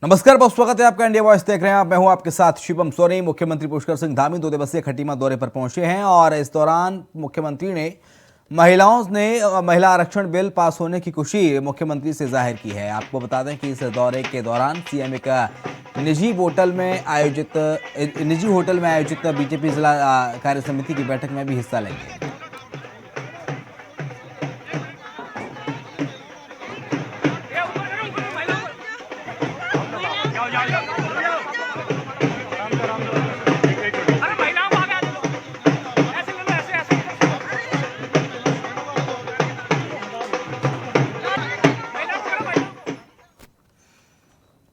नमस्कार, बहुत स्वागत है आपका। इंडिया वॉइस देख रहे हैं आप। मैं हूं आपके साथ शिवम सोनी। मुख्यमंत्री पुष्कर सिंह धामी 2 दिवसीय खटीमा दौरे पर पहुंचे हैं और इस दौरान मुख्यमंत्री ने महिला आरक्षण बिल पास होने की खुशी मुख्यमंत्री से जाहिर की है। आपको बता दें कि इस दौरे के दौरान सीएम एक निजी होटल में आयोजित बीजेपी जिला कार्य समिति की बैठक में भी हिस्सा लेंगे।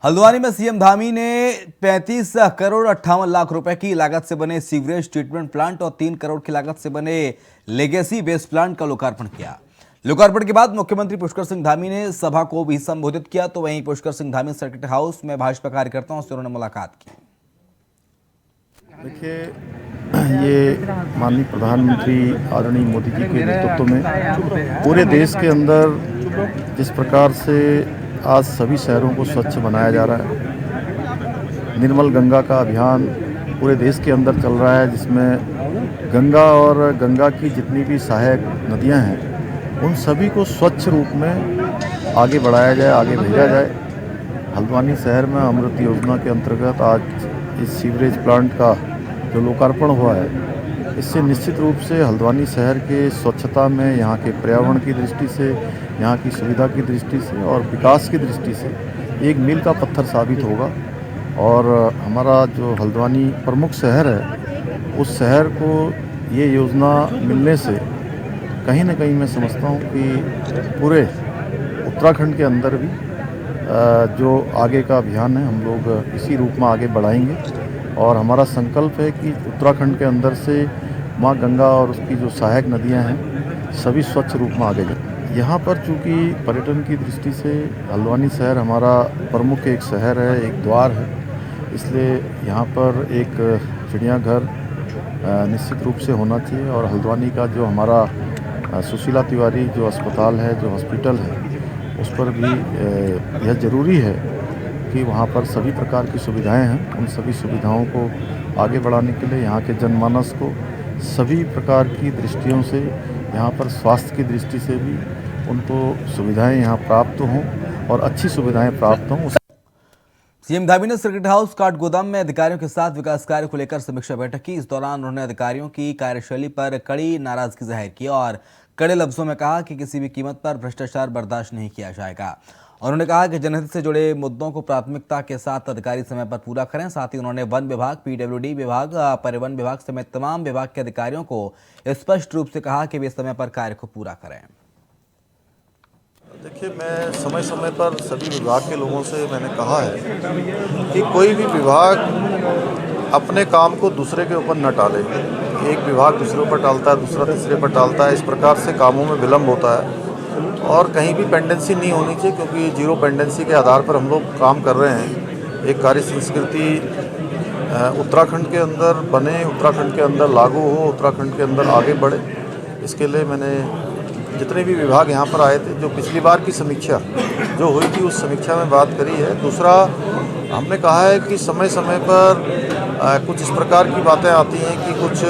हल्द्वानी में सीएम धामी ने 35 करोड़ 58 लाख रुपए की लागत से बने सीवरेज ट्रीटमेंट प्लांट और 3 करोड़ की लागत से बने लेगेसी बेस प्लांट का लोकार्पण किया। लोकार्पण के बाद मुख्यमंत्री पुष्कर सिंह धामी ने सभा को भी संबोधित किया। तो वहीं पुष्कर सिंह धामी सर्किट हाउस में भाजपा कार्यकर्ताओं से उन्होंने मुलाकात की। देखिए, ये माननीय प्रधानमंत्री आदरणीय मोदी जी के नेतृत्व में पूरे देश के अंदर जिस प्रकार से आज सभी शहरों को स्वच्छ बनाया जा रहा है, निर्मल गंगा का अभियान पूरे देश के अंदर चल रहा है, जिसमें गंगा और गंगा की जितनी भी सहायक नदियां हैं उन सभी को स्वच्छ रूप में आगे बढ़ाया जाए, आगे भेजा जाए। हल्द्वानी शहर में अमृत योजना के अंतर्गत आज इस सीवरेज प्लांट का जो लोकार्पण हुआ है, इससे निश्चित रूप से हल्द्वानी शहर के स्वच्छता में, यहाँ के पर्यावरण की दृष्टि से, यहाँ की सुविधा की दृष्टि से और विकास की दृष्टि से एक मील का पत्थर साबित होगा। और हमारा जो हल्द्वानी प्रमुख शहर है, उस शहर को ये योजना मिलने से कहीं ना कहीं मैं समझता हूँ कि पूरे उत्तराखंड के अंदर भी जो आगे का अभियान है, हम लोग इसी रूप में आगे बढ़ाएंगे। और हमारा संकल्प है कि उत्तराखंड के अंदर से माँ गंगा और उसकी जो सहायक नदियाँ हैं सभी स्वच्छ रूप में आगे जाए। यहाँ पर चूँकि पर्यटन की दृष्टि से हल्द्वानी शहर हमारा प्रमुख एक शहर है, एक द्वार है, इसलिए यहाँ पर एक चिड़ियाघर निश्चित रूप से होना चाहिए। और हल्द्वानी का जो हमारा सुशीला तिवारी जो अस्पताल है, जो हॉस्पिटल है, उस पर भी यह ज़रूरी है कि वहाँ पर सभी प्रकार की सुविधाएं हैं। उन सभी सुविधाओं को आगे बढ़ाने के लिए यहाँ के जनमानस को सभी प्रकार की दृष्टियों से, यहाँ पर स्वास्थ्य की दृष्टि से भी उनको सुविधाएं यहाँ प्राप्त हों और अच्छी सुविधाएं प्राप्त हों। सीएम धामी ने सर्किट हाउस काठ गोदाम में अधिकारियों के साथ विकास कार्य को लेकर समीक्षा बैठक की। इस दौरान उन्होंने अधिकारियों की कार्यशैली पर कड़ी नाराजगी जाहिर की और कड़े लफ्जों में कहा कि किसी भी कीमत पर भ्रष्टाचार बर्दाश्त नहीं किया जाएगा। उन्होंने कहा कि जनहित से जुड़े मुद्दों को प्राथमिकता के साथ अधिकारी समय पर पूरा करें। साथ ही उन्होंने वन विभाग, पीडब्ल्यूडी विभाग, परिवहन विभाग समेत तमाम विभाग के अधिकारियों को स्पष्ट रूप से कहा कि वे समय पर कार्य को पूरा करें। देखिए, मैं समय समय पर सभी विभाग के लोगों से मैंने कहा है कि कोई भी विभाग अपने काम को दूसरे के ऊपर न टाले। एक विभाग दूसरे पर टालता है, दूसरा तीसरे पर टालता है, इस प्रकार से कामों में विलम्ब होता है और कहीं भी पेंडेंसी नहीं होनी चाहिए, क्योंकि जीरो पेंडेंसी के आधार पर हम लोग काम कर रहे हैं। एक कार्य संस्कृति उत्तराखंड के अंदर बने, उत्तराखंड के अंदर लागू हो, उत्तराखंड के अंदर आगे बढ़े। इसके लिए मैंने जितने भी विभाग यहाँ पर आए थे, जो पिछली बार की समीक्षा जो हुई थी उस समीक्षा में बात करी है। दूसरा, हमने कहा है कि समय समय पर कुछ इस प्रकार की बातें आती हैं कि कुछ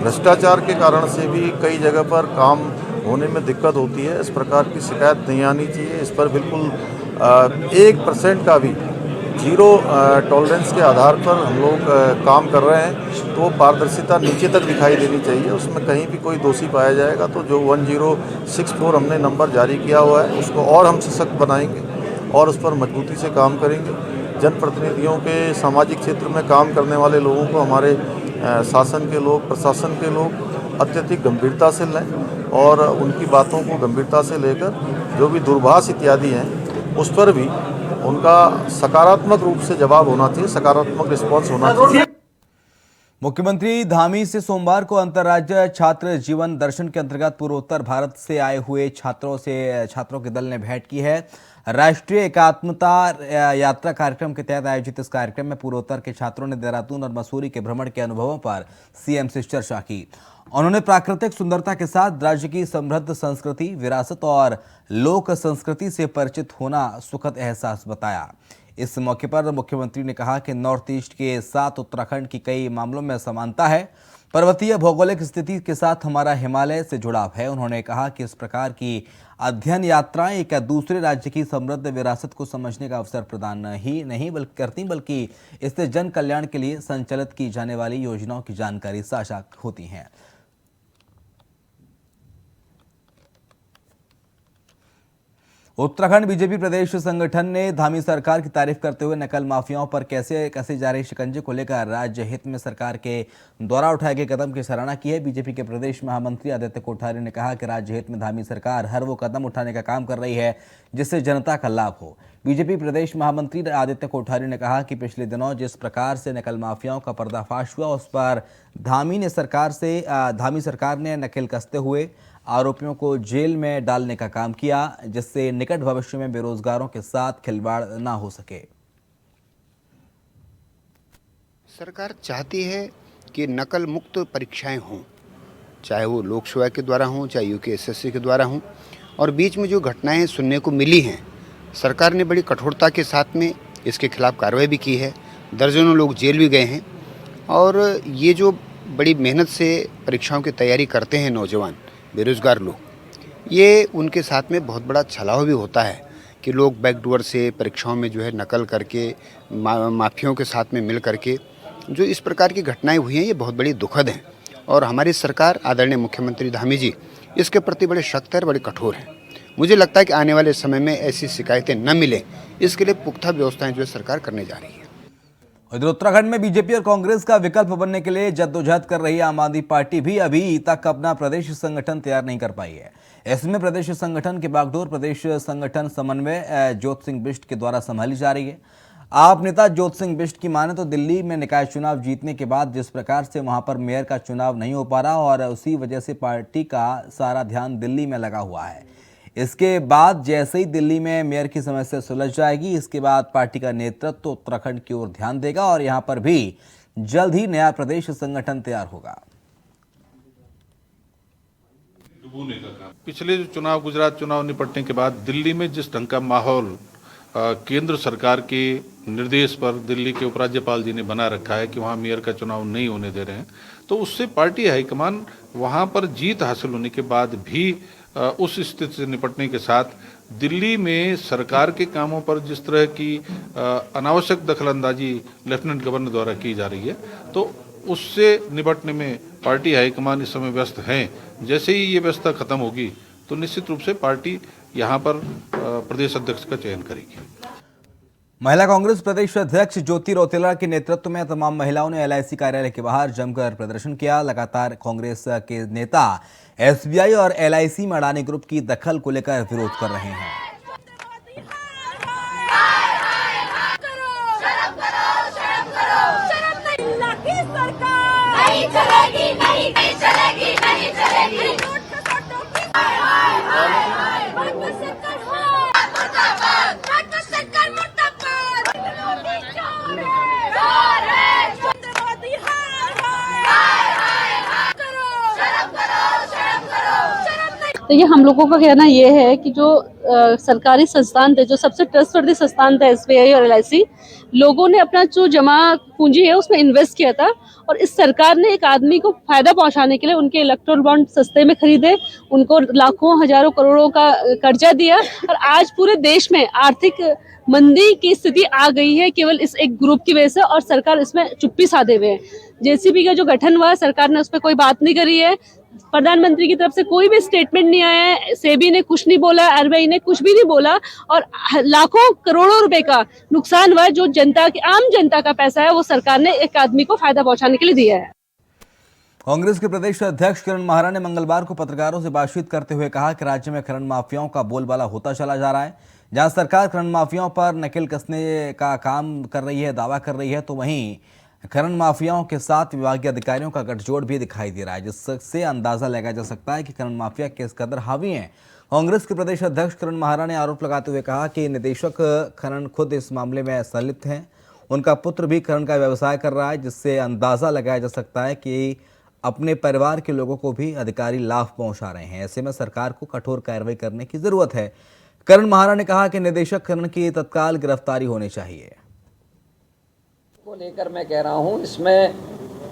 भ्रष्टाचार के कारण से भी कई जगह पर काम होने में दिक्कत होती है। इस प्रकार की शिकायत नहीं आनी चाहिए। इस पर बिल्कुल 1% का भी जीरो टॉलरेंस के आधार पर हम लोग काम कर रहे हैं, तो पारदर्शिता नीचे तक दिखाई देनी चाहिए। उसमें कहीं भी कोई दोषी पाया जाएगा तो जो 1064 हमने नंबर जारी किया हुआ है उसको और हम सशक्त बनाएंगे और उस पर मजबूती से काम करेंगे। जनप्रतिनिधियों के सामाजिक क्षेत्र में काम करने वाले लोगों को हमारे शासन के लोग, प्रशासन के लोग अत्यधिक गंभीरता से लें और उनकी बातों को गंभीरता से लेकर जो भी दूरभाष इत्यादि हैं उस पर भी उनका सकारात्मक रूप से जवाब होना चाहिए, सकारात्मक रिस्पॉन्स होना चाहिए। मुख्यमंत्री धामी से सोमवार को अंतर्राज्यीय छात्र जीवन दर्शन के अंतर्गत पूर्वोत्तर भारत से आए हुए छात्रों के दल ने भेंट की है। राष्ट्रीय एकात्मता यात्रा कार्यक्रम के तहत आयोजित इस कार्यक्रम में पूर्वोत्तर के छात्रों ने देहरादून और मसूरी के भ्रमण के अनुभवों पर सीएम से चर्चा की। उन्होंने प्राकृतिक सुंदरता के साथ राज्य की समृद्ध संस्कृति, विरासत और लोक संस्कृति से परिचित होना सुखद एहसास बताया। इस मौके पर मुख्यमंत्री ने कहा कि नॉर्थ ईस्ट के साथ उत्तराखंड की कई मामलों में समानता है। पर्वतीय भौगोलिक स्थिति के साथ हमारा हिमालय से जुड़ाव है। उन्होंने कहा कि इस प्रकार की अध्ययन यात्राएं एक दूसरे राज्य की समृद्ध विरासत को समझने का अवसर प्रदान ही नहीं करती, बल्कि इससे जन कल्याण के लिए संचालित की जाने वाली योजनाओं की जानकारी साझा होती हैं। उत्तराखंड बीजेपी प्रदेश संगठन ने धामी सरकार की तारीफ करते हुए नकल माफियाओं पर कैसे कसे जा रहे शिकंजे को लेकर राज्य हित में सरकार के द्वारा उठाए गए कदम की सराहना की है। बीजेपी के प्रदेश महामंत्री आदित्य कोठारी ने कहा कि राज्य हित में धामी सरकार हर वो कदम उठाने का काम कर रही है जिससे जनता का लाभ हो। बीजेपी प्रदेश महामंत्री आदित्य कोठारी ने कहा कि पिछले दिनों जिस प्रकार से नकल माफियाओं का पर्दाफाश हुआ उस पर धामी सरकार ने नकेल कसते हुए आरोपियों को जेल में डालने का काम किया, जिससे निकट भविष्य में बेरोजगारों के साथ खिलवाड़ न हो सके। सरकार चाहती है कि नकल मुक्त परीक्षाएं हों, चाहे वो लोक सेवा के द्वारा हों, चाहे यूकेएसएससी के द्वारा हों। और बीच में जो घटनाएं सुनने को मिली हैं, सरकार ने बड़ी कठोरता के साथ में इसके खिलाफ कार्रवाई भी की है। दर्जनों लोग जेल भी गए हैं। और ये जो बड़ी मेहनत से परीक्षाओं की तैयारी करते हैं नौजवान बेरोजगार लोग, ये उनके साथ में बहुत बड़ा छलावा भी होता है कि लोग बैकडोर से परीक्षाओं में जो है नकल करके माफियाओं के साथ में मिल करके जो इस प्रकार की घटनाएं हुई हैं, ये बहुत बड़ी दुखद हैं। और हमारी सरकार आदरणीय मुख्यमंत्री धामी जी इसके प्रति बड़े सख्त और बड़े कठोर हैं। मुझे लगता है कि आने वाले समय में ऐसी शिकायतें न मिलें, इसके लिए पुख्ता व्यवस्थाएं जो है सरकार करने जा रही है। इधर उत्तराखंड में बीजेपी और कांग्रेस का विकल्प बनने के लिए जद्दोजहद कर रही आम आदमी पार्टी भी अभी तक अपना प्रदेश संगठन तैयार नहीं कर पाई है। इसमें प्रदेश संगठन के बागडोर प्रदेश संगठन समन्वय ज्योत सिंह बिष्ट के द्वारा संभाली जा रही है। आप नेता ज्योत सिंह बिष्ट की माने तो दिल्ली में निकाय चुनाव जीतने के बाद जिस प्रकार से वहां पर मेयर का चुनाव नहीं हो पा रहा और उसी वजह से पार्टी का सारा ध्यान दिल्ली में लगा हुआ है। इसके बाद जैसे ही दिल्ली में मेयर की समस्या सुलझ जाएगी, इसके बाद पार्टी का नेतृत्व उत्तराखंड की ओर ध्यान देगा और यहां पर भी जल्द ही नया प्रदेश संगठन तैयार होगा। पिछले जो चुनाव, गुजरात चुनाव निपटने के बाद दिल्ली में जिस ढंग का माहौल केंद्र सरकार के निर्देश पर दिल्ली के उपराज्यपाल जी ने बना रखा है कि वहां मेयर का चुनाव नहीं होने दे रहे हैं, तो उससे पार्टी हाईकमान वहां पर जीत हासिल होने के बाद भी उस स्थिति से निपटने के साथ दिल्ली में सरकार के कामों पर जिस तरह की अनावश्यक दखलंदाजी लेफ्टिनेंट गवर्नर द्वारा की जा रही है, तो उससे निपटने में पार्टी हाईकमान इस समय व्यस्त हैं। जैसे ही ये व्यवस्था खत्म होगी तो निश्चित रूप से पार्टी यहाँ पर प्रदेश अध्यक्ष का चयन करेगी। महिला कांग्रेस प्रदेश अध्यक्ष ज्योति रौतेला के नेतृत्व में तमाम महिलाओं ने एलआईसी कार्यालय के बाहर जमकर प्रदर्शन किया। लगातार कांग्रेस के नेता एसबीआई और एलआईसी में अडानी ग्रुप की दखल को लेकर विरोध कर रहे हैं। तो ये हम लोगों का कहना ये है कि जो सरकारी संस्थान थे, जो सबसे ट्रस्टवर्दी संस्थान थे एसबीआई और एलआईसी, लोगों ने अपना जो जमा पूंजी है उसमें इन्वेस्ट किया था और इस सरकार ने एक आदमी को फायदा पहुंचाने के लिए उनके इलेक्टोरल बॉन्ड सस्ते में खरीदे, उनको लाखों हजारों करोड़ों का कर्जा दिया और आज पूरे देश में आर्थिक मंदी की स्थिति आ गई है केवल इस एक ग्रुप की वजह से और सरकार इसमें चुप्पी साधे हुए है। जेसीबी का जो गठन हुआ सरकार ने उस पर कोई बात नहीं करी है, प्रधानमंत्री की तरफ से कोई भी स्टेटमेंट नहीं आया है, सेबी ने कुछ नहीं बोला, आरबीआई ने कुछ भी नहीं बोला और लाखों करोड़ों रुपए का नुकसान हुआ। जो जनता की, आम जनता का पैसा है वो सरकार ने एक आदमी को फायदा पहुंचाने के लिए दिया है। कांग्रेस के प्रदेश अध्यक्ष किरण माहरा ने मंगलवार को पत्रकारों से बातचीत करते हुए कहा कि राज्य में खनन माफियाओं का बोलबाला होता चला जा रहा है। जहां सरकार खनन माफियाओं पर नकेल कसने का काम कर रही है, दावा कर रही है, तो वहीं खनन माफियाओं के साथ विभागीय अधिकारियों का गठजोड़ भी दिखाई दे रहा है, जिससे अंदाजा लगाया जा सकता है कि खनन माफिया किस कदर हावी हैं। कांग्रेस के प्रदेश अध्यक्ष किरण माहरा ने आरोप लगाते हुए कहा कि निदेशक खनन खुद इस मामले में संलिप्त हैं, उनका पुत्र भी खनन का व्यवसाय कर रहा है, जिससे अंदाजा लगाया जा सकता है कि अपने परिवार के लोगों को भी अधिकारी लाभ पहुंचा रहे हैं। ऐसे में सरकार को कठोर कार्रवाई करने की जरूरत है। करण महारा ने कहा कि निदेशक करण की तत्काल गिरफ्तारी होनी चाहिए। को लेकर मैं कह रहा हूं, इसमें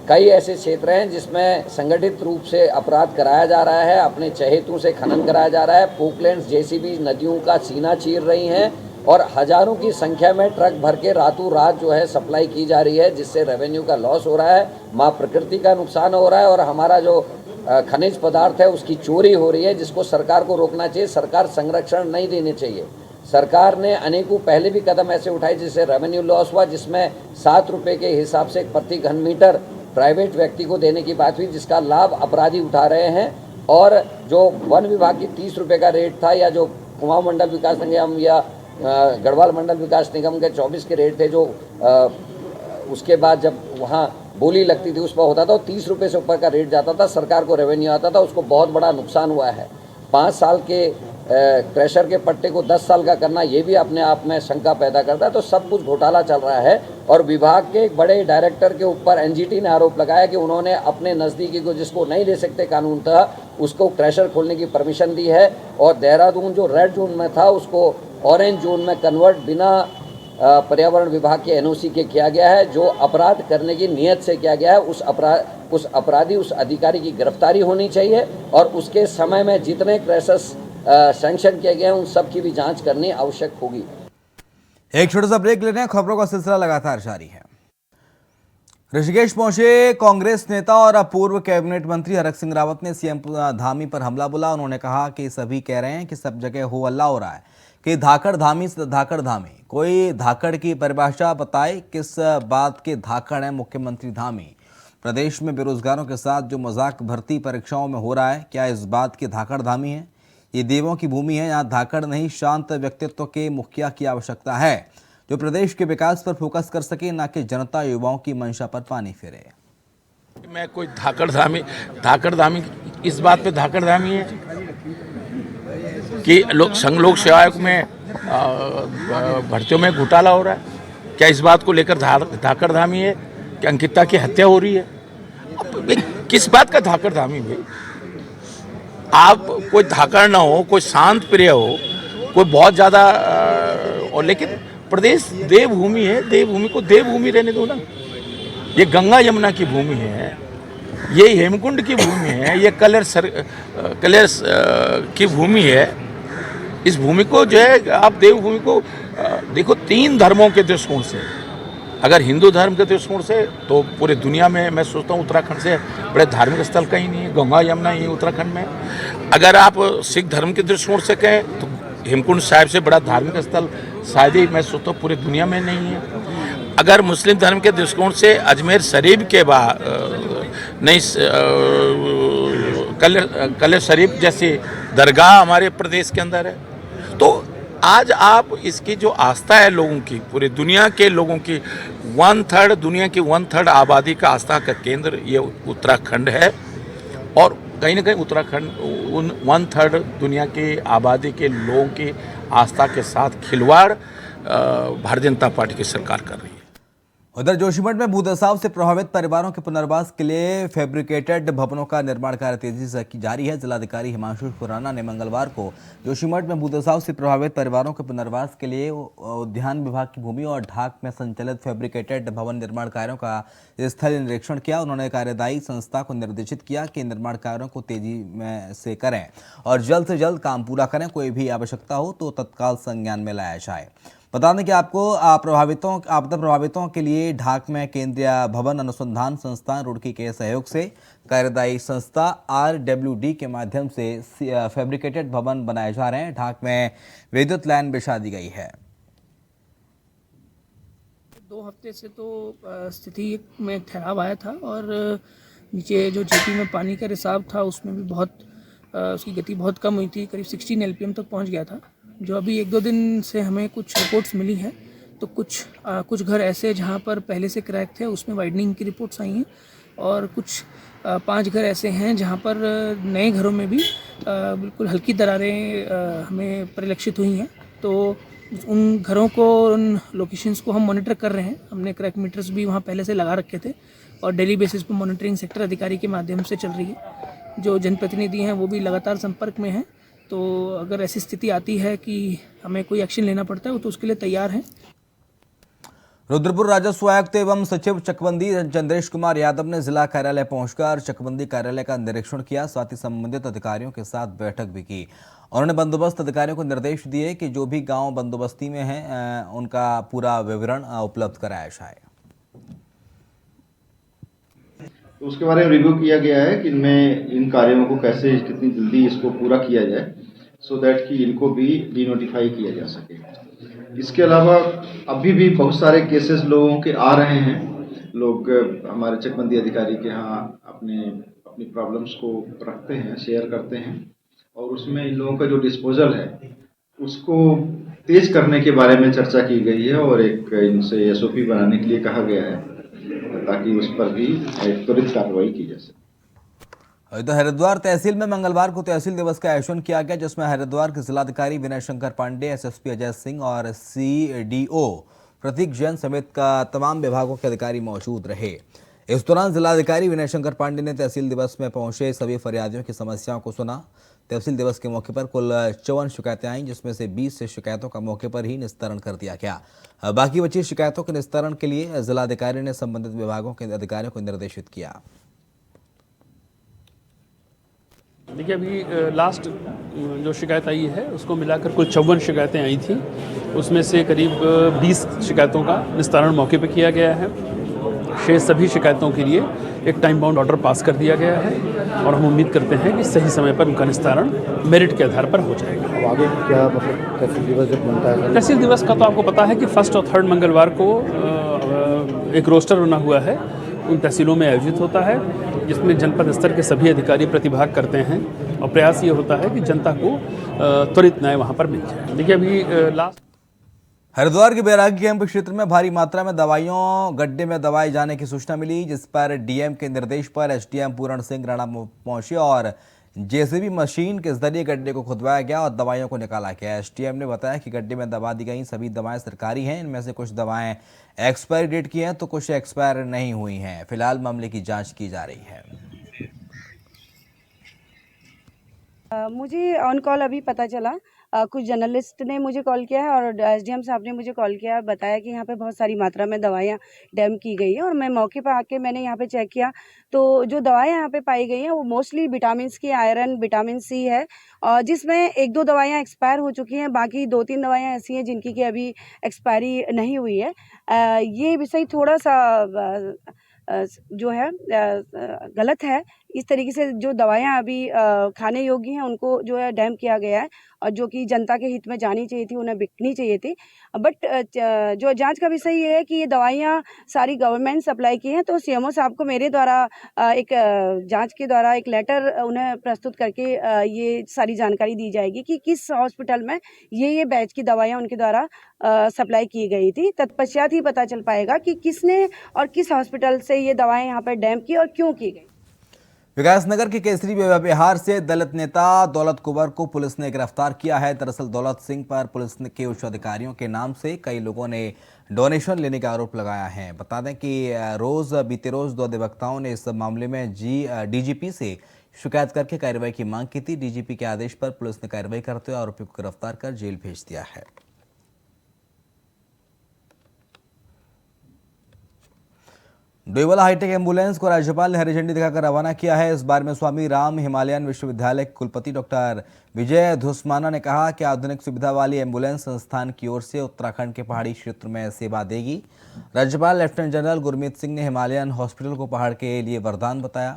कई ऐसे क्षेत्र हैं जिसमें संगठित रूप से अपराध कराया जा रहा है, अपने चहेतों से खनन कराया जा रहा है, पोकलैंड्स जेसीबी नदियों का सीना चीर रही हैं और हजारों की संख्या में ट्रक भर के रातों रात जो है सप्लाई की जा रही है, जिससे रेवेन्यू का लॉस हो रहा है, माँ प्रकृति का नुकसान हो रहा है और हमारा जो खनिज पदार्थ है उसकी चोरी हो रही है, जिसको सरकार को रोकना चाहिए। सरकार संरक्षण नहीं देने चाहिए। सरकार ने अनेकों पहले भी कदम ऐसे उठाए जिससे रेवेन्यू लॉस हुआ, जिसमें 7 रुपये के हिसाब से प्रति घन मीटर प्राइवेट व्यक्ति को देने की बात हुई, जिसका लाभ अपराधी उठा रहे हैं। और जो वन विभाग की 30 रुपये का रेट था, या जो कुमाऊं मंडल विकास निगम या गढ़वाल मंडल विकास निगम के 24 के रेट थे, जो उसके बाद जब वहाँ बोली लगती थी उस पर होता था, 30 रुपये से ऊपर का रेट जाता था, सरकार को रेवेन्यू आता था, उसको बहुत बड़ा नुकसान हुआ है। 5 साल के क्रशर के पट्टे को 10 साल का करना, ये भी अपने आप में शंका पैदा करता है। तो सब कुछ घोटाला चल रहा है और विभाग के एक बड़े डायरेक्टर के ऊपर एनजीटी ने आरोप लगाया कि उन्होंने अपने नज़दीकी को, जिसको नहीं दे सकते कानून था, उसको क्रशर खोलने की परमिशन दी है और देहरादून जो रेड जोन में था उसको ऑरेंज जोन में कन्वर्ट बिना पर्यावरण विभाग के एनओसी के किया गया है, जो अपराध करने की नीयत से किया गया है। उस अपराधी, उस अधिकारी की गिरफ्तारी होनी चाहिए और उसके समय में जितने क्रैशर्स सैंक्शन किए गए हैं उन सब की भी जांच करनी आवश्यक होगी। एक छोटा सा ब्रेक लेने हैं, खबरों का सिलसिला लगातार जारी है। ऋषिकेश पहुंचे कांग्रेस नेता और पूर्व कैबिनेट मंत्री हरक सिंह रावत ने सीएम धामी पर हमला बोला। उन्होंने कहा कि सभी कह रहे हैं कि सब जगह हो हल्ला हो रहा है कि धाकड़ धामी से धाकड़ धामी। कोई धाकड़ की परिभाषा बताए, किस बात के धाकड़ है मुख्यमंत्री धामी? प्रदेश में बेरोजगारों के साथ जो मजाक भर्ती परीक्षाओं में हो रहा है, क्या इस बात के धाकड़ धामी है? ये देवों की भूमि है, यहाँ धाकड़ नहीं शांत व्यक्तित्व के मुखिया की आवश्यकता है, जो प्रदेश के विकास पर फोकस कर सके, ना कि जनता युवाओं की मंशा पर पानी फेरे। मैं कोई धाकड़ धामी इस बात पे धाकड़ धामी है कि संघ लोक सेवक में भर्तियों में घोटाला हो रहा है। क्या इस बात को लेकर धाकड़ धामी है कि अंकिता की हत्या हो रही है? किस बात का धाकड़ धामी भाई? आप कोई धाकड़ ना हो, कोई शांत प्रिय हो, कोई बहुत ज़्यादा और, लेकिन प्रदेश देवभूमि है, देवभूमि को देवभूमि रहने दो ना। ये गंगा यमुना की भूमि है, ये हेमकुंड की भूमि है, ये कलेर की भूमि है। इस भूमि को जो है आप देवभूमि को देखो 3 धर्मों के दृष्टिकोण से। अगर हिंदू धर्म के दृष्टिकोण से तो पूरे दुनिया में मैं सोचता हूँ उत्तराखंड से बड़े धार्मिक स्थल कहीं नहीं है, गंगा यमुना ही उत्तराखंड में। अगर आप सिख धर्म के दृष्टिकोण से कहें तो हेमकुंड साहिब से बड़ा धार्मिक स्थल शायद ही मैं सोचता हूँ पूरी दुनिया में नहीं है। अगर मुस्लिम धर्म के दृष्टिकोण से अजमेर शरीफ के बाद नहीं कलेर शरीफ जैसी दरगाह हमारे प्रदेश के अंदर है। तो आज आप इसकी जो आस्था है लोगों की, पूरी दुनिया के लोगों की 1/3 दुनिया की 1/3 आबादी का आस्था का केंद्र ये उत्तराखंड है। और कहीं ना कहीं उत्तराखंड उन 1/3 दुनिया की आबादी के लोगों की आस्था के साथ खिलवाड़ भारतीय जनता पार्टी की सरकार कर रही है। उधर जोशीमठ में भूदसाव से प्रभावित परिवारों के पुनर्वास के लिए फैब्रिकेटेड भवनों का निर्माण कार्य तेजी से जारी है। जिलाधिकारी हिमांशु खुराना ने मंगलवार को जोशीमठ में भूदसाव से प्रभावित परिवारों के पुनर्वास के लिए उद्यान विभाग की भूमि और ढाक में संचालित फैब्रिकेटेड भवन निर्माण कार्यों का स्थलीय निरीक्षण किया। उन्होंने कार्यदायी संस्था को निर्देशित किया कि निर्माण कार्यों को तेजी में से करें और जल्द से जल्द काम पूरा करें। कोई भी आवश्यकता हो तो तत्काल संज्ञान में लाया जाए। बता दें कि आपको आपदा प्रभावितों के लिए ढाक में केंद्रीय भवन अनुसंधान संस्थान रुड़की के सहयोग से कार्यदायी संस्था RWD के माध्यम से फैब्रिकेटेड भवन बनाए जा रहे हैं। ढाक में विद्युत लाइन बिछा दी गई है। 2 हफ्ते से तो स्थिति में ठहराव आया था और नीचे जो जेपी में पानी का रिसाव था उसमें भी बहुत उसकी गति बहुत कम हुई थी, करीब 16 LPM तक पहुंच गया था। जो अभी 1-2 दिन से हमें कुछ रिपोर्ट्स मिली हैं तो कुछ घर ऐसे जहां पर पहले से क्रैक थे उसमें वाइडनिंग की रिपोर्ट्स आई हैं और कुछ 5 घर ऐसे हैं जहां पर नए घरों में भी बिल्कुल हल्की दरारें हमें परिलक्षित हुई हैं। तो उन घरों को, उन लोकेशंस को हम मॉनिटर कर रहे हैं। हमने क्रैक मीटर्स भी वहां पहले से लगा रखे थे और डेली बेसिस पर मॉनिटरिंग सेक्टर अधिकारी के माध्यम से चल रही है। जो जनप्रतिनिधि हैं वो भी लगातार संपर्क में हैं। तो अगर ऐसी स्थिति आती है कि हमें कोई एक्शन लेना पड़ता है तो उसके लिए तैयार हैं। रुद्रपुर राजस्व आयुक्त एवं सचिव चकबंदी चंद्रेश कुमार यादव ने जिला कार्यालय पहुंचकर चकबंदी कार्यालय का निरीक्षण किया, साथ ही संबंधित अधिकारियों के साथ बैठक भी की। उन्होंने बंदोबस्त अधिकारियों को निर्देश दिए कि जो भी गांव बंदोबस्ती में हैं उनका पूरा विवरण उपलब्ध कराया जाए। तो उसके बारे में रिव्यू किया गया है कि इनमें इन कार्यों को कैसे कितनी जल्दी इसको पूरा किया जाए, सो दैट कि इनको भी डीनोटिफाई किया जा सके। इसके अलावा अभी भी बहुत सारे केसेस लोगों के आ रहे हैं। लोग हमारे चकबंदी अधिकारी के यहाँ अपनी प्रॉब्लम्स को रखते हैं, शेयर करते हैं, और उसमें इन लोगों का जो डिस्पोजल है उसको तेज करने के बारे में चर्चा की गई है और एक इनसे एसओपी बनाने के लिए कहा गया है ताकि उस पर भी एक त्वरित कार्रवाई की जा सके। तो हरिद्वार तहसील में मंगलवार को तहसील दिवस का आयोजन किया गया, जिसमें हरिद्वार के जिलाधिकारी विनय शंकर पांडे, एसएसपी अजय सिंह और सीडीओ प्रतीक जैन समेत का तमाम विभागों के अधिकारी मौजूद रहे। इस दौरान जिलाधिकारी विनय शंकर पांडे ने तहसील दिवस में पहुंचे सभी फरियादियों की समस्याओं को सुना। तहसील दिवस के मौके पर कुल 54 शिकायतें आईं, जिसमें से 20 से शिकायतों का मौके पर ही निस्तारण कर दिया गया। बाकी बची शिकायतों के निस्तारण के लिए जिलाधिकारी ने संबंधित विभागों के अधिकारियों को निर्देशित किया। देखिए, अभी लास्ट जो शिकायत आई है उसको मिलाकर कुल 54 शिकायतें आई थी। उसमें से करीब 20 शिकायतों का निस्तारण मौके पे किया गया है। शेष सभी शिकायतों के लिए एक टाइम बाउंड ऑर्डर पास कर दिया गया है और हम उम्मीद करते हैं कि सही समय पर उनका निस्तारण मेरिट के आधार पर हो जाएगा। आगे क्या मतलब तहसील दिवस जब बनता है? तहसील दिवस का तो आपको पता है कि फर्स्ट और थर्ड मंगलवार को एक रोस्टर बना हुआ है, उन तहसीलों में आयोजित होता है, जिसमें जनपद स्तर के सभी अधिकारी प्रतिभाग करते हैं और प्रयास ये होता है कि जनता को त्वरित न्याय वहाँ पर मिल जाए। देखिए, अभी लास्ट हरिद्वार के बैरागी कैंप क्षेत्र में भारी मात्रा में दवाइयों गड्ढे में दवाए जाने की सूचना मिली, जिस पर डीएम के निर्देश पर एसडीएम पूरण सिंह राणा पहुंचे और जेसीबी मशीन के जरिए गड्ढे को खुदवाया गया और दवाइयों को निकाला गया। एसडीएम ने बताया कि गड्ढे में दबा दी गई सभी दवाएं सरकारी हैं। इनमें से कुछ दवाएं एक्सपायरी डेट की हैं तो कुछ एक्सपायर नहीं हुई हैं। फिलहाल मामले की जांच की जा रही है। मुझे ऑन कॉल अभी पता चला, कुछ जर्नलिस्ट ने मुझे कॉल किया है और एसडीएम साहब ने मुझे कॉल किया, बताया कि यहाँ पे बहुत सारी मात्रा में दवाइयाँ डैम की गई हैं और मैं मौके पर आके मैंने यहाँ पे चेक किया तो जो दवाइयाँ यहाँ पे पाई गई हैं वो मोस्टली विटामिन की, आयरन, विटामिन सी है, और जिसमें 1-2 दवाइयाँ एक्सपायर हो चुकी हैं, बाकी 2-3 दवाइयाँ ऐसी हैं जिनकी कि अभी एक्सपायरी नहीं हुई है। ये विषय थोड़ा सा जो है गलत है। इस तरीके से जो दवाइयाँ अभी खाने योग्य हैं उनको जो है डैम किया गया है और जो कि जनता के हित में जानी चाहिए थी, उन्हें बिकनी चाहिए थी। बट जो जांच का विषय ये है कि ये दवाइयाँ सारी गवर्नमेंट सप्लाई की हैं, तो सीएमओ साहब को मेरे द्वारा एक जांच के द्वारा एक लेटर उन्हें प्रस्तुत करके ये सारी जानकारी दी जाएगी कि किस हॉस्पिटल में ये बैच की दवाइयाँ उनके द्वारा सप्लाई की गई थी। तत्पश्चात ही पता चल पाएगा कि किसने और किस हॉस्पिटल से ये दवाएँ यहाँ पर डैम की और क्यों की गई। विकासनगर के केसरी बिहार से दलित नेता दौलत कुंवर को पुलिस ने गिरफ्तार किया है। दरअसल दौलत सिंह पर पुलिस के उच्च अधिकारियों के नाम से कई लोगों ने डोनेशन लेने का आरोप लगाया है। बता दें कि बीते रोज 2 अधिवक्ताओं ने इस मामले में डीजीपी से शिकायत करके कार्रवाई की मांग की थी। डीजीपी के आदेश पर पुलिस ने कार्रवाई करते हुए आरोपी को गिरफ्तार कर जेल भेज दिया है। डोईवाला हाईटेक एम्बुलेंस को राज्यपाल ने हरी झंडी दिखाकर रवाना किया है। इस बार में स्वामी राम हिमालयन विश्वविद्यालय के कुलपति डॉक्टर विजय धुस्माना ने कहा कि आधुनिक सुविधा वाली एम्बुलेंस संस्थान की ओर से उत्तराखंड के पहाड़ी क्षेत्र में सेवा देगी। राज्यपाल लेफ्टिनेंट जनरल गुरमीत सिंह ने हिमालयन हॉस्पिटल को पहाड़ के लिए वरदान बताया।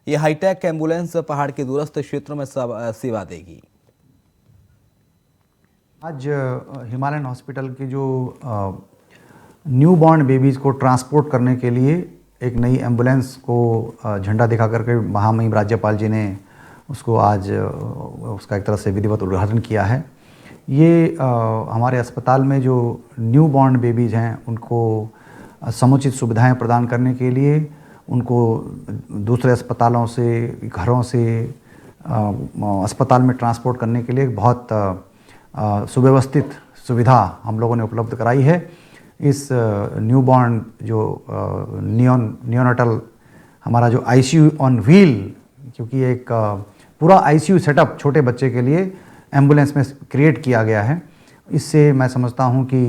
ये हाईटेक एम्बुलेंस पहाड़ के दूरस्थ क्षेत्रों में सेवा देगी। आज हिमालयन हॉस्पिटल की जो न्यू बॉर्न बेबीज़ को ट्रांसपोर्ट करने के लिए एक नई एम्बुलेंस को झंडा दिखा करके महामहिम राज्यपाल जी ने उसको आज उसका एक तरह से विधिवत उद्घाटन किया है। ये हमारे अस्पताल में जो न्यू बॉर्न बेबीज़ हैं उनको समुचित सुविधाएं प्रदान करने के लिए, उनको दूसरे अस्पतालों से, घरों से अस्पताल में ट्रांसपोर्ट करने के लिए बहुत सुव्यवस्थित सुविधा हम लोगों ने उपलब्ध कराई है। इस न्यूबॉर्न जो नियोनेटल हमारा जो आईसीयू ऑन व्हील, क्योंकि एक पूरा आईसीयू सेटअप छोटे बच्चे के लिए एम्बुलेंस में क्रिएट किया गया है। इससे मैं समझता हूँ कि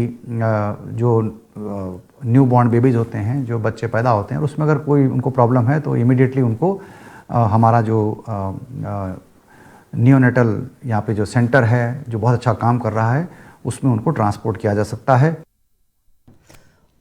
जो न्यू बॉर्न बेबीज़ होते हैं, जो बच्चे पैदा होते हैं, उसमें अगर कोई उनको प्रॉब्लम है तो इमीडिएटली उनको हमारा जो नियोनेटल यहाँ पे जो सेंटर है जो बहुत अच्छा काम कर रहा है, उसमें उनको ट्रांसपोर्ट किया जा सकता है।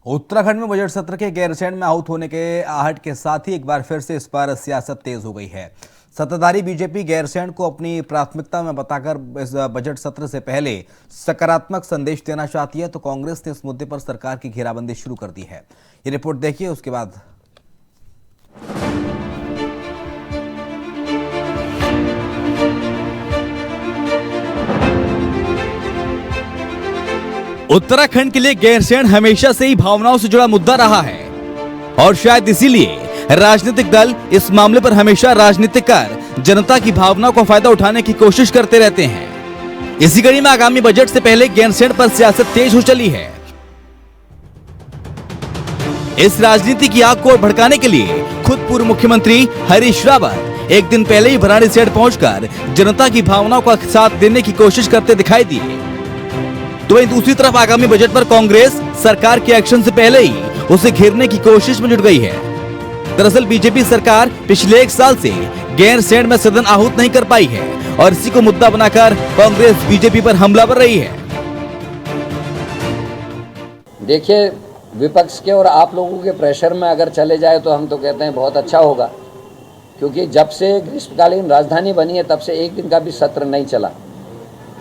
उत्तराखंड में बजट सत्र के गैरसैंण में आउट होने के आहट के साथ ही एक बार फिर से इस पर सियासत तेज हो गई है। सत्ताधारी बीजेपी गैरसैंण को अपनी प्राथमिकता में बताकर इस बजट सत्र से पहले सकारात्मक संदेश देना चाहती है, तो कांग्रेस ने इस मुद्दे पर सरकार की घेराबंदी शुरू कर दी है। ये रिपोर्ट देखिए, उसके बाद उत्तराखंड के लिए गैरसैंण हमेशा से ही भावनाओं से जुड़ा मुद्दा रहा है और शायद इसीलिए राजनीतिक दल इस मामले पर हमेशा राजनीति कर जनता की भावनाओं का फायदा उठाने की कोशिश करते रहते हैं। इसी कड़ी में आगामी बजट से पहले गैरसैंण पर सियासत तेज हो चली है। इस राजनीति की आग को भड़काने के लिए खुद पूर्व मुख्यमंत्री हरीश रावत एक दिन पहले ही भराड़ीसैंण पहुंचकर जनता की भावनाओं का साथ देने की कोशिश करते दिखाई दिए। तो वहीं दूसरी तरफ आगामी बजट पर कांग्रेस सरकार के एक्शन से पहले ही उसे घेरने की कोशिश में जुट गई है। दरअसल बीजेपी सरकार पिछले 1 साल से गैरसैंण में सदन आहूत नहीं कर पाई है और इसी को मुद्दा बनाकर कांग्रेस बीजेपी पर हमला कर रही है। देखिए, विपक्ष के और आप लोगों के प्रेशर में अगर चले जाए तो हम तो कहते हैं बहुत अच्छा होगा, क्योंकि जब से ग्रीष्मकालीन राजधानी बनी है तब से एक दिन का भी सत्र नहीं चला।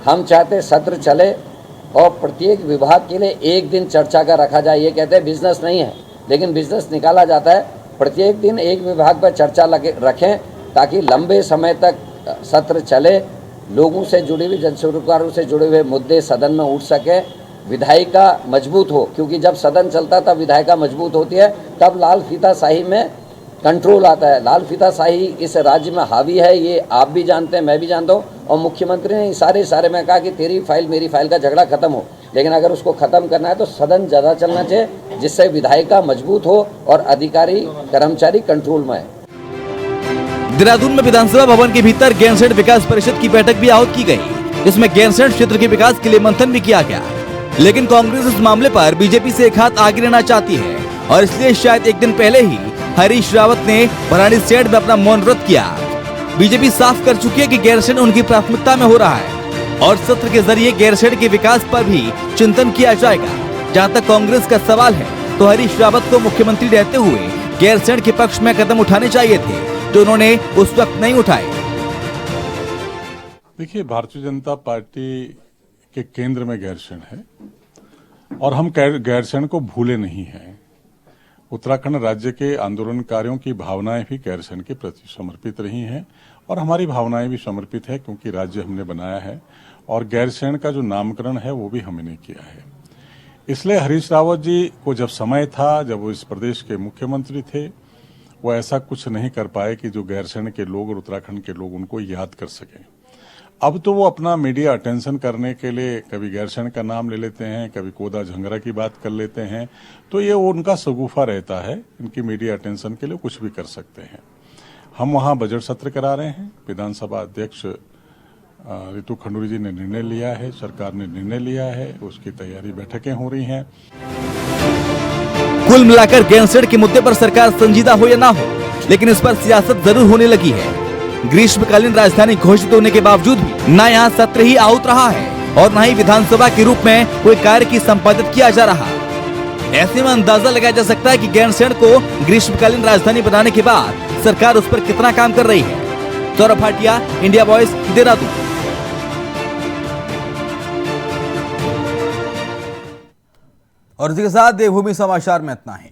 हम चाहते सत्र चले और प्रत्येक विभाग के लिए एक दिन चर्चा का रखा जाए। ये कहते हैं बिजनेस नहीं है, लेकिन बिजनेस निकाला जाता है। प्रत्येक दिन एक विभाग पर चर्चा रखें ताकि लंबे समय तक सत्र चले, लोगों से जुड़ी हुई, जन सरोकारों से जुड़े हुए मुद्दे सदन में उठ सके, विधायिका मजबूत हो, क्योंकि जब सदन चलता तब विधायिका मजबूत होती है, तब लाल फीताशाही में कंट्रोल आता है। लाल फीताशाही इस राज्य में हावी है, ये आप भी जानते हैं, मैं भी जानता हूँ। और मुख्यमंत्री ने इशारे में कहा कि तेरी फाइल मेरी फाइल का झगड़ा खत्म हो, लेकिन अगर उसको खत्म करना है तो सदन ज़्यादा चलना चाहिए, जिससे विधायिका मजबूत हो और अधिकारी कर्मचारी कंट्रोल में है। देहरादून में विधानसभा भवन के भीतर गैरसैंण विकास परिषद की बैठक भी आहूत की गई, जिसमें गैरसैंण क्षेत्र के विकास के लिए मंथन भी किया गया। लेकिन कांग्रेस इस मामले पर बीजेपी से एक हाथ आगे रहना चाहती है और इसलिए शायद एक दिन पहले ही हरीश रावत ने भराड़ीसैंण में अपना मौन व्रत किया। बीजेपी साफ कर चुकी है कि गैरसैंण उनकी प्राथमिकता में हो रहा है और सत्र के जरिए गैरसैंण के विकास पर भी चिंतन किया जाएगा। जहां तक कांग्रेस का सवाल है तो हरीश रावत को मुख्यमंत्री रहते हुए गैरसैंण के पक्ष में कदम उठाने चाहिए थे, जो उन्होंने उस वक्त नहीं उठाए। देखिए, भारतीय जनता पार्टी के केंद्र में गैरसैंण है और हम गैरसैंण को भूले नहीं हैं। उत्तराखंड राज्य के आंदोलनकारियों की भावनाएं भी गैरसैंण के प्रति समर्पित रही हैं और हमारी भावनाएं भी समर्पित है, क्योंकि राज्य हमने बनाया है और गैरसैंण का जो नामकरण है वो भी हमने किया है। इसलिए हरीश रावत जी को जब समय था, जब वो इस प्रदेश के मुख्यमंत्री थे, वो ऐसा कुछ नहीं कर पाए कि जो गैरसैंण के लोग और उत्तराखंड के लोग उनको याद कर सकें। अब तो वो अपना मीडिया अटेंशन करने के लिए कभी गैरसैंण का नाम ले लेते हैं, कभी कोदा झंगरा की बात कर लेते हैं, तो ये उनका शगुफा रहता है। इनकी मीडिया अटेंशन के लिए कुछ भी कर सकते हैं। हम वहाँ बजट सत्र करा रहे हैं। विधानसभा अध्यक्ष रितु खंडूरी जी ने निर्णय लिया है, सरकार ने निर्णय लिया है, उसकी तैयारी बैठकें हो रही हैं। कुल मिलाकर गैरसैंण के मुद्दे पर सरकार संजीदा हो या ना हो, लेकिन इस पर सियासत जरूर होने लगी है। ग्रीष्मकालीन राजधानी घोषित होने के बावजूद भी न यहाँ सत्र ही आहूत रहा है और न ही विधानसभा के रूप में कोई कार्य की संपादित किया जा रहा। ऐसे में अंदाजा लगाया जा सकता है कि गैरसैंण को ग्रीष्मकालीन राजधानी बनाने के बाद सरकार उस पर कितना काम कर रही है। Saurabh Bhatia, India voice, Dehradun. और इसी के साथ देवभूमि समाचार में इतना ही।